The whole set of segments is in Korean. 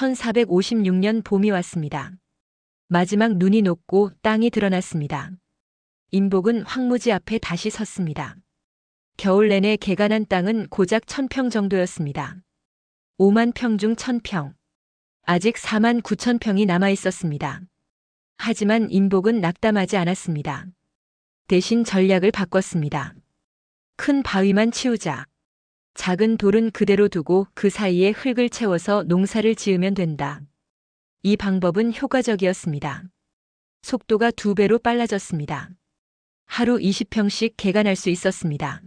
1456년 봄이 왔습니다. 마지막 눈이 녹고 땅이 드러났습니다. 임복은 황무지 앞에 다시 섰습니다. 겨울 내내 개간한 땅은 고작 1000평 정도였습니다. 5만 평 중 1000평. 아직 4만 9천 평이 남아 있었습니다. 하지만 임복은 낙담하지 않았습니다. 대신 전략을 바꿨습니다. 큰 바위만 치우자. 작은 돌은 그대로 두고 그 사이에 흙을 채워서 농사를 지으면 된다. 이 방법은 효과적이었습니다. 속도가 2배로 빨라졌습니다. 하루 20평씩 개간할 수 있었습니다.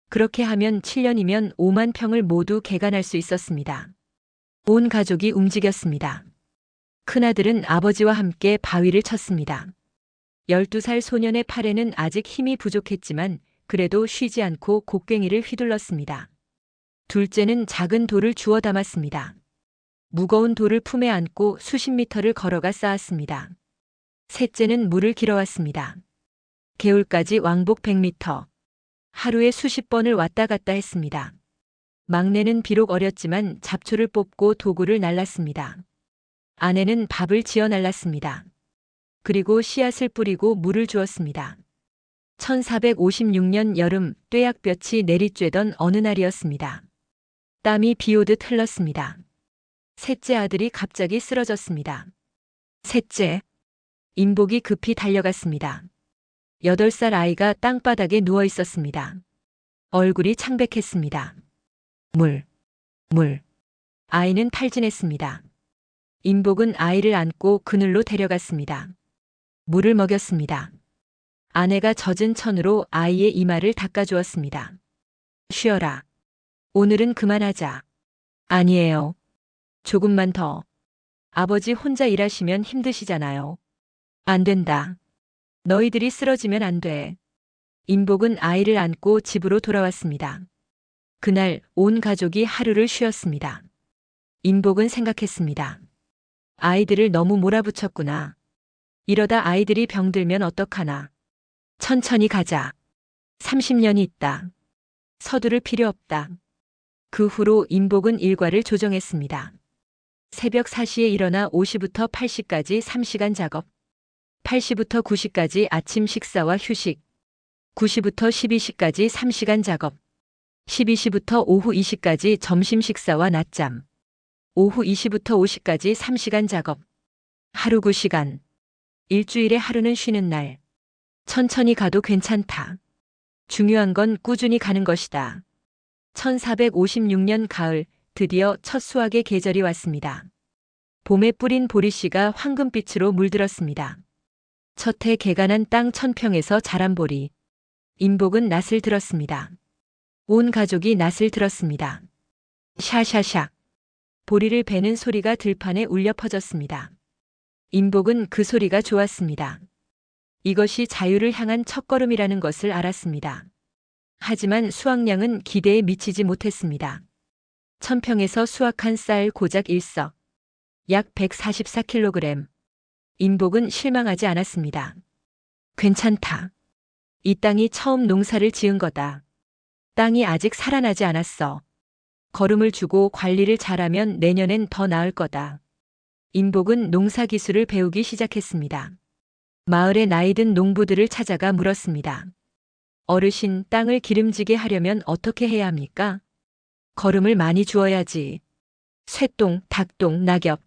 그렇게 하면 7년이면 5만 평을 모두 개간할 수 있었습니다. 온 가족이 움직였습니다. 큰아들은 아버지와 함께 바위를 쳤습니다. 12살 소년의 팔에는 아직 힘이 부족했지만 그래도 쉬지 않고 곡괭이를 휘둘렀습니다. 둘째는 작은 돌을 주워 담았습니다. 무거운 돌을 품에 안고 수십 미터를 걸어가 쌓았습니다. 셋째는 물을 길어왔습니다. 개울까지 왕복 100미터. 하루에 수십 번을 왔다 갔다 했습니다. 막내는 비록 어렸지만 잡초를 뽑고 도구를 날랐습니다. 아내는 밥을 지어 날랐습니다. 그리고 씨앗을 뿌리고 물을 주었습니다. 1456년 여름 뙤약볕이 내리쬐던 어느 날이었습니다. 땀이 비오듯 흘렀습니다. 셋째 아들이 갑자기 쓰러졌습니다. 셋째, 임복이 급히 달려갔습니다. 8살 아이가 땅바닥에 누워 있었습니다. 얼굴이 창백했습니다. 물. 아이는 탈진했습니다. 임복은 아이를 안고 그늘로 데려갔습니다. 물을 먹였습니다. 아내가 젖은 천으로 아이의 이마를 닦아주었습니다. 쉬어라. 오늘은 그만하자. 아니에요. 조금만 더. 아버지 혼자 일하시면 힘드시잖아요. 안 된다. 너희들이 쓰러지면 안 돼. 임복은 아이를 안고 집으로 돌아왔습니다. 그날 온 가족이 하루를 쉬었습니다. 임복은 생각했습니다. 아이들을 너무 몰아붙였구나. 이러다 아이들이 병들면 어떡하나. 천천히 가자. 30년이 있다. 서두를 필요 없다. 그 후로 임복은 일과를 조정했습니다. 새벽 4시에 일어나 5시부터 8시까지 3시간 작업. 8시부터 9시까지 아침 식사와 휴식. 9시부터 12시까지 3시간 작업. 12시부터 오후 2시까지 점심 식사와 낮잠. 오후 2시부터 5시까지 3시간 작업. 하루 9시간. 일주일에 하루는 쉬는 날. 천천히 가도 괜찮다. 중요한 건 꾸준히 가는 것이다. 1456년 가을 드디어 첫 수확의 계절이 왔습니다. 봄에 뿌린 보리씨가 황금빛으로 물들었습니다. 첫 해 개간한 땅 1000평에서 자란 보리. 임복은 낫을 들었습니다. 온 가족이 낫을 들었습니다. 샤샤샥. 보리를 베는 소리가 들판에 울려 퍼졌습니다. 임복은 그 소리가 좋았습니다. 이것이 자유를 향한 첫걸음이라는 것을 알았습니다. 하지만 수확량은 기대에 미치지 못했습니다. 1000평에서 수확한 쌀 고작 1석. 약 144kg. 임복은 실망하지 않았습니다. 괜찮다. 이 땅이 처음 농사를 지은 거다. 땅이 아직 살아나지 않았어. 거름을 주고 관리를 잘하면 내년엔 더 나을 거다. 임복은 농사 기술을 배우기 시작했습니다. 마을의 나이든 농부들을 찾아가 물었습니다. 어르신, 땅을 기름지게 하려면 어떻게 해야 합니까? 거름을 많이 주어야지. 쇠똥, 닭똥, 낙엽.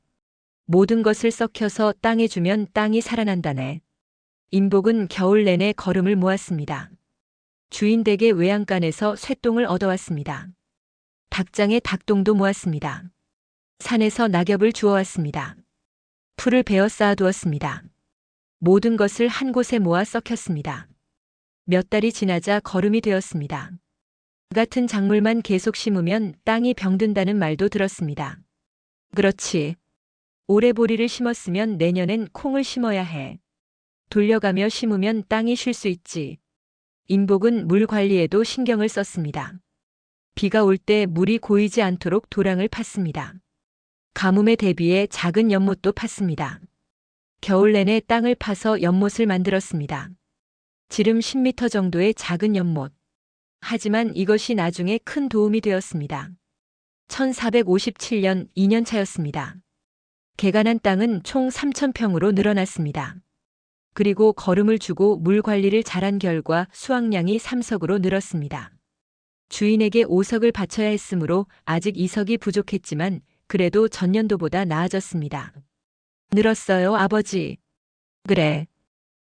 모든 것을 썩혀서 땅에 주면 땅이 살아난다네. 임복은 겨울 내내 거름을 모았습니다. 주인 댁의 외양간에서 쇠똥을 얻어왔습니다. 닭장에 닭똥도 모았습니다. 산에서 낙엽을 주워왔습니다. 풀을 베어 쌓아두었습니다. 모든 것을 한 곳에 모아 썩혔습니다. 몇 달이 지나자 거름이 되었습니다. 같은 작물만 계속 심으면 땅이 병든다는 말도 들었습니다. 그렇지. 올해 보리를 심었으면 내년엔 콩을 심어야 해. 돌려가며 심으면 땅이 쉴 수 있지. 임복은 물 관리에도 신경을 썼습니다. 비가 올 때 물이 고이지 않도록 도랑을 팠습니다. 가뭄에 대비해 작은 연못도 팠습니다. 겨울 내내 땅을 파서 연못을 만들었습니다. 지름 10m 정도의 작은 연못. 하지만 이것이 나중에 큰 도움이 되었습니다. 1457년 2년 차였습니다. 개간한 땅은 총 3,000평으로 늘어났습니다. 그리고 거름을 주고 물 관리를 잘한 결과 수확량이 3석으로 늘었습니다. 주인에게 5석을 바쳐야 했으므로 아직 2석이 부족했지만 그래도 전년도보다 나아졌습니다. 늘었어요, 아버지. 그래.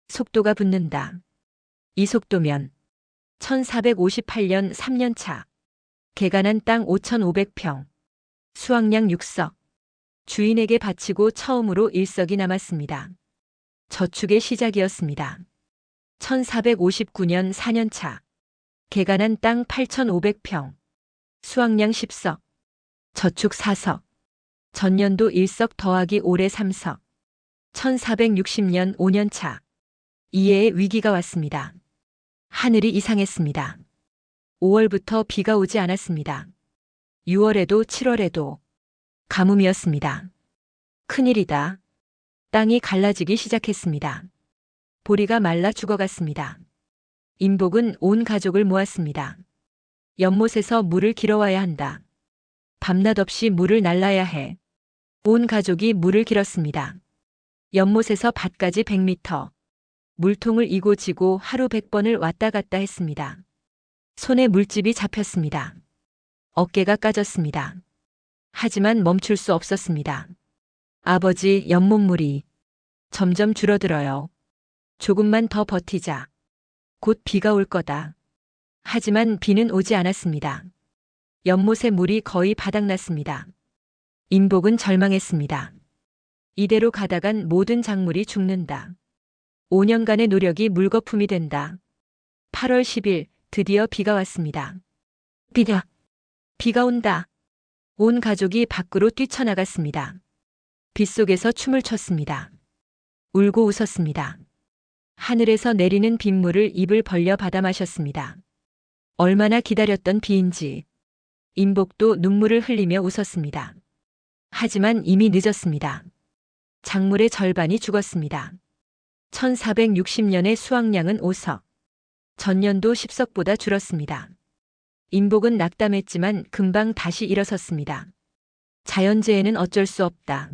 속도가 붙는다. 이 속도면 1458년 3년차. 개간한 땅 5,500평. 수확량 6석. 주인에게 바치고 처음으로 1석이 남았습니다. 저축의 시작이었습니다. 1459년 4년차. 개간한 땅 8,500평. 수확량 10석. 저축 4석. 전년도 1석 더하기 올해 3석. 1460년 5년차. 이해의 위기가 왔습니다. 하늘이 이상했습니다. 5월부터 비가 오지 않았습니다. 6월에도 7월에도 가뭄이었습니다. 큰일이다. 땅이 갈라지기 시작했습니다. 보리가 말라 죽어갔습니다. 임복은 온 가족을 모았습니다. 연못에서 물을 길어와야 한다. 밤낮 없이 물을 날라야 해. 온 가족이 물을 길었습니다. 연못에서 밭까지 100m. 물통을 이고 지고 하루 100번을 왔다 갔다 했습니다. 손에 물집이 잡혔습니다. 어깨가 까졌습니다. 하지만 멈출 수 없었습니다. 아버지, 연못물이 점점 줄어들어요. 조금만 더 버티자. 곧 비가 올 거다. 하지만 비는 오지 않았습니다. 연못의 물이 거의 바닥났습니다. 임복은 절망했습니다. 이대로 가다간 모든 작물이 죽는다. 5년간의 노력이 물거품이 된다. 8월 10일 드디어 비가 왔습니다. 비가 온다. 온 가족이 밖으로 뛰쳐나갔습니다. 빗속에서 춤을 췄습니다. 울고 웃었습니다. 하늘에서 내리는 빗물을 입을 벌려 받아 마셨습니다. 얼마나 기다렸던 비인지. 임복도 눈물을 흘리며 웃었습니다. 하지만 이미 늦었습니다. 작물의 절반이 죽었습니다. 1460년의 수확량은 5석. 전년도 10석보다 줄었습니다. 임복은 낙담했지만 금방 다시 일어섰습니다. 자연재해는 어쩔 수 없다.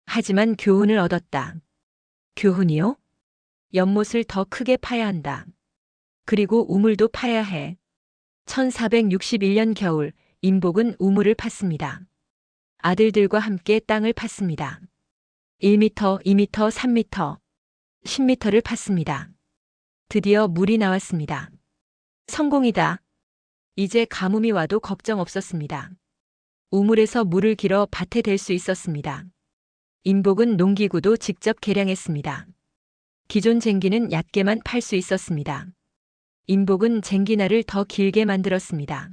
하지만 교훈을 얻었다. 교훈이요? 연못을 더 크게 파야 한다. 그리고 우물도 파야 해. 1461년 겨울 임복은 우물을 팠습니다. 아들들과 함께 땅을 팠습니다. 1m, 2m, 3m, 10m를 팠습니다. 드디어 물이 나왔습니다. 성공이다. 이제 가뭄이 와도 걱정 없었습니다. 우물에서 물을 길어 밭에 댈 수 있었습니다. 임복은 농기구도 직접 개량했습니다. 기존 쟁기는 얕게만 팔 수 있었습니다. 임복은 쟁기날을 더 길게 만들었습니다.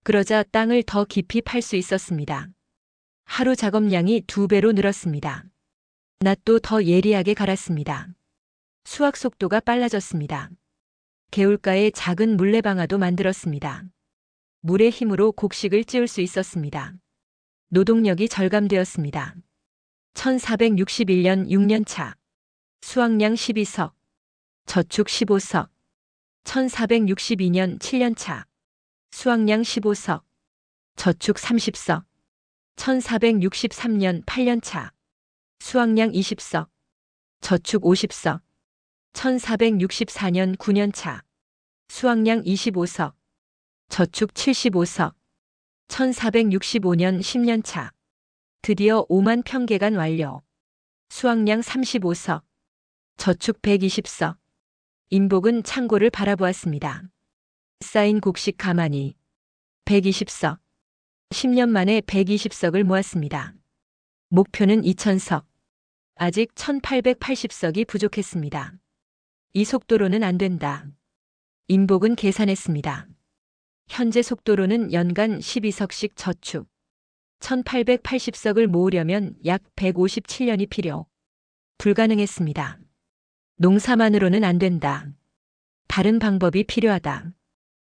그러자 땅을 더 깊이 팔 수 있었습니다. 하루 작업량이 2배로 늘었습니다. 낫도 더 예리하게 갈았습니다. 수확 속도가 빨라졌습니다. 개울가에 작은 물레방아도 만들었습니다. 물의 힘으로 곡식을 찌울 수 있었습니다. 노동력이 절감되었습니다. 1461년 6년차. 수확량 12석. 저축 15석. 1462년 7년차. 수확량 15석. 저축 30석. 1463년 8년차. 수확량 20석. 저축 50석. 1464년 9년차. 수확량 25석. 저축 75석. 1465년 10년차. 드디어 5만 평 개간 완료. 수확량 35석. 저축 120석. 임복은 창고를 바라보았습니다. 쌓인 곡식 가만히. 120석. 10년 만에 120석을 모았습니다. 목표는 2,000석. 아직 1,880석이 부족했습니다. 이 속도로는 안 된다. 임복은 계산했습니다. 현재 속도로는 연간 12석씩 저축. 1,880석을 모으려면 약 157년이 필요. 불가능했습니다. 농사만으로는 안 된다. 다른 방법이 필요하다.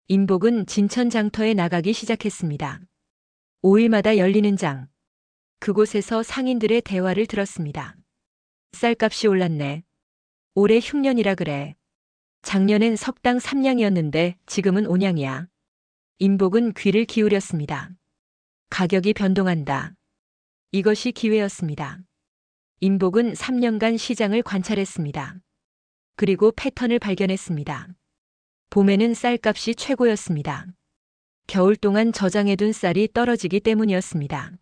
임복은 진천장터에 나가기 시작했습니다. 5일마다 열리는 장. 그곳에서 상인들의 대화를 들었습니다. 쌀값이 올랐네. 올해 흉년이라 그래. 작년엔 석당 3냥이었는데 지금은 5냥이야. 임복은 귀를 기울였습니다. 가격이 변동한다. 이것이 기회였습니다. 임복은 3년간 시장을 관찰했습니다. 그리고 패턴을 발견했습니다. 봄에는 쌀값이 최고였습니다. 겨울 동안 저장해둔 쌀이 떨어지기 때문이었습니다.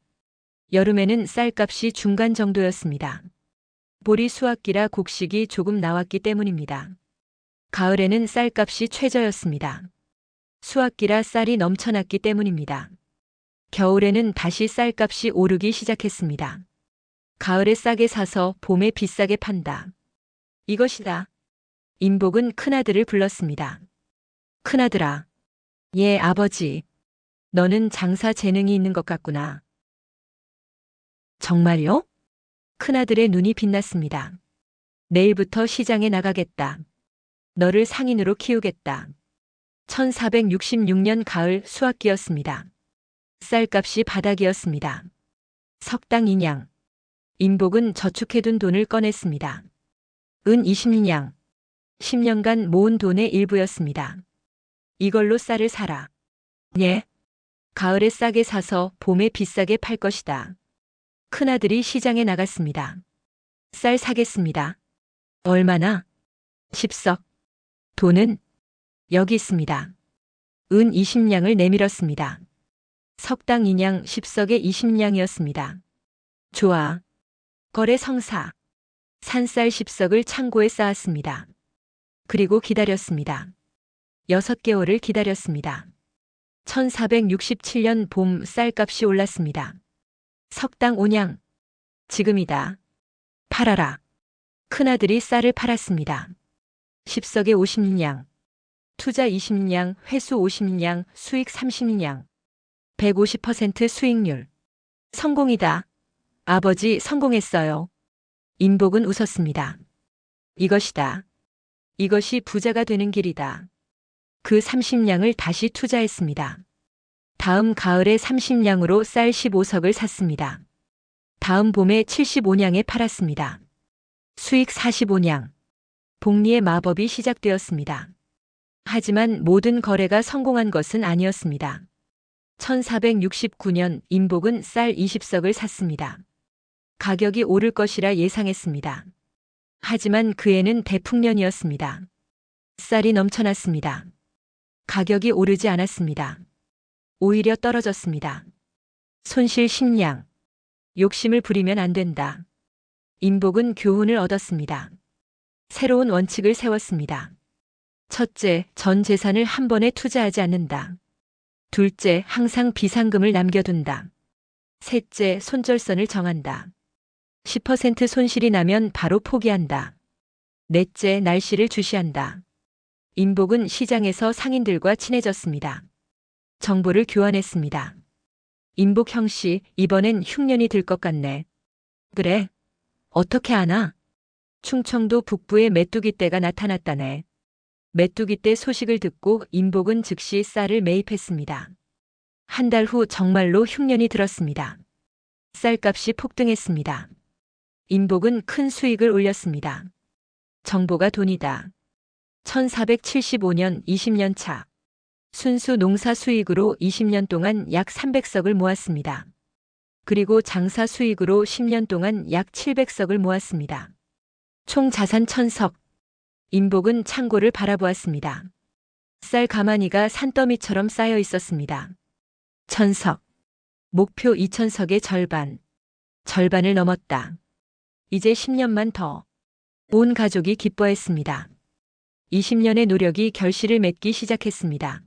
여름에는 쌀값이 중간 정도였습니다. 보리 수확기라 곡식이 조금 나왔기 때문입니다. 가을에는 쌀값이 최저였습니다. 수확기라 쌀이 넘쳐났기 때문입니다. 겨울에는 다시 쌀값이 오르기 시작했습니다. 가을에 싸게 사서 봄에 비싸게 판다. 이것이다. 임복은 큰아들을 불렀습니다. 큰아들아. 예, 아버지. 너는 장사 재능이 있는 것 같구나. 정말요? 큰아들의 눈이 빛났습니다. 내일부터 시장에 나가겠다. 너를 상인으로 키우겠다. 1466년 가을 수확기였습니다. 쌀값이 바닥이었습니다. 석당 2냥. 임복은 저축해둔 돈을 꺼냈습니다. 은 20냥. 10년간 모은 돈의 일부였습니다. 이걸로 쌀을 사라. 예. 가을에 싸게 사서 봄에 비싸게 팔 것이다. 큰아들이 시장에 나갔습니다. 쌀 사겠습니다. 얼마나? 10석. 돈은? 여기 있습니다. 은 20냥을 내밀었습니다. 석당 2냥 10석에 20냥이었습니다. 좋아. 거래 성사. 산쌀 10석을 창고에 쌓았습니다. 그리고 기다렸습니다. 6개월을 기다렸습니다. 1467년 봄 쌀값이 올랐습니다. 석당 5냥. 지금이다. 팔아라. 큰아들이 쌀을 팔았습니다. 10석에 50냥. 투자 20냥, 회수 50냥, 수익 30냥. 150% 수익률. 성공이다. 아버지, 성공했어요. 임복은 웃었습니다. 이것이다. 이것이 부자가 되는 길이다. 그 30냥을 다시 투자했습니다. 다음 가을에 30냥으로 쌀 15석을 샀습니다. 다음 봄에 75냥에 팔았습니다. 수익 45냥. 복리의 마법이 시작되었습니다. 하지만 모든 거래가 성공한 것은 아니었습니다. 1469년 임복은 쌀 20석을 샀습니다. 가격이 오를 것이라 예상했습니다. 하지만 그 해는 대풍년이었습니다. 쌀이 넘쳐났습니다. 가격이 오르지 않았습니다. 오히려 떨어졌습니다. 손실 10냥. 욕심을 부리면 안 된다. 임복은 교훈을 얻었습니다. 새로운 원칙을 세웠습니다. 첫째, 전 재산을 한 번에 투자하지 않는다. 둘째, 항상 비상금을 남겨둔다. 셋째, 손절선을 정한다. 10% 손실이 나면 바로 포기한다. 넷째, 날씨를 주시한다. 임복은 시장에서 상인들과 친해졌습니다. 정보를 교환했습니다. 임복 형씨, 이번엔 흉년이 들 것 같네. 그래? 어떻게 아나? 충청도 북부에 메뚜기 떼가 나타났다네. 메뚜기 떼 소식을 듣고 임복은 즉시 쌀을 매입했습니다. 한 달 후 정말로 흉년이 들었습니다. 쌀값이 폭등했습니다. 임복은 큰 수익을 올렸습니다. 정보가 돈이다. 1475년 20년 차. 순수 농사 수익으로 20년 동안 약 300석을 모았습니다. 그리고 장사 수익으로 10년 동안 약 700석을 모았습니다. 총 자산 1000석. 임복은 창고를 바라보았습니다. 쌀 가마니가 산더미처럼 쌓여 있었습니다. 1000석. 목표 2000석의 절반. 절반을 넘었다. 이제 10년만 더. 온 가족이 기뻐했습니다. 20년의 노력이 결실을 맺기 시작했습니다.